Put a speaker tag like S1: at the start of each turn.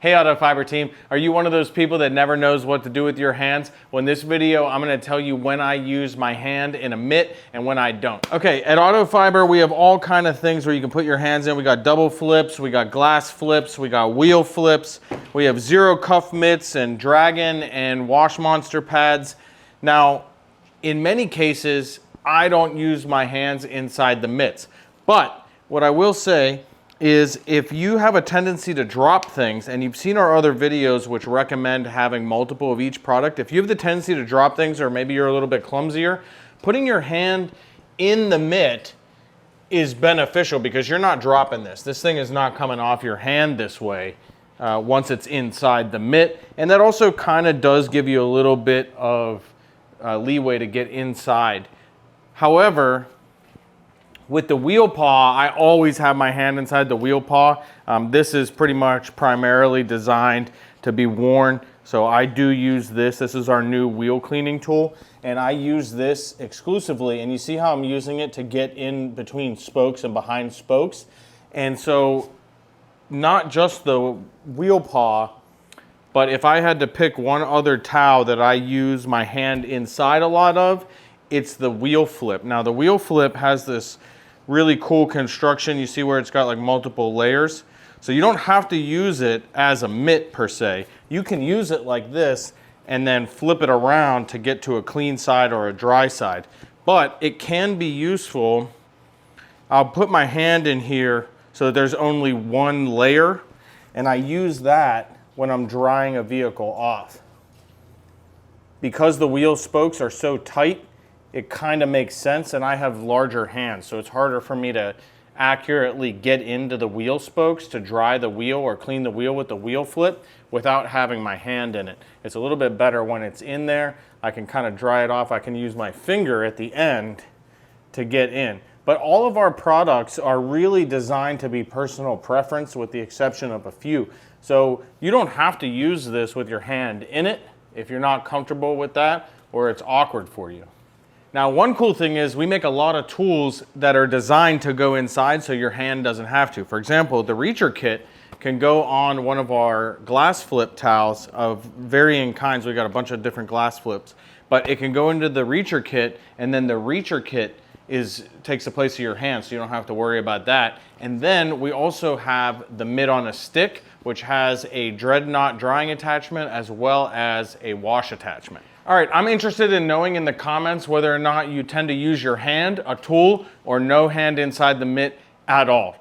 S1: Hey Autofiber team, are you one of those people that never knows what to do with your hands? Well, in this video, I'm gonna tell you when I use my hand in a mitt and when I don't. Okay, at Autofiber, we have all kind of things where you can put your hands in. We got double flips, we got glass flips, we got wheel flips, we have zero cuff mitts and dragon and wash monster pads. Now, in many cases, I don't use my hands inside the mitts. But what I will say is if you have a tendency to drop things, and you've seen our other videos which recommend having multiple of each product, if you have the tendency to drop things or maybe you're a little bit clumsier, putting your hand in the mitt is beneficial because you're not dropping this. This thing is not coming off your hand this way once it's inside the mitt. And that also kind of does give you a little bit of leeway to get inside. However, with the wheel paw, I always have my hand inside the wheel paw. This is pretty much primarily designed to be worn. So I do use this. This is our new wheel cleaning tool. And I use this exclusively. And you see how I'm using it to get in between spokes and behind spokes. And so not just the wheel paw, but if I had to pick one other towel that I use my hand inside a lot of, it's the wheel flip. Now the wheel flip has this really cool construction. You see where it's got like multiple layers. So you don't have to use it as a mitt per se. You can use it like this and then flip it around to get to a clean side or a dry side. But it can be useful. I'll put my hand in here so that there's only one layer, and I use that when I'm drying a vehicle off. Because the wheel spokes are so tight, it kind of makes sense, and I have larger hands, so it's harder for me to accurately get into the wheel spokes to dry the wheel or clean the wheel with the wheel flip without having my hand in it. It's a little bit better when it's in there. I can kind of dry it off. I can use my finger at the end to get in. But all of our products are really designed to be personal preference with the exception of a few. So you don't have to use this with your hand in it if you're not comfortable with that or it's awkward for you. Now, one cool thing is we make a lot of tools that are designed to go inside so your hand doesn't have to. For example, the reacher kit can go on one of our glass flip towels of varying kinds. We got a bunch of different glass flips, but it can go into the reacher kit, and then the reacher kit takes the place of your hand, so you don't have to worry about that. And then we also have the mitt on a stick, which has a dreadnought drying attachment as well as a wash attachment. All right, I'm interested in knowing in the comments whether or not you tend to use your hand, a tool, or no hand inside the mitt at all.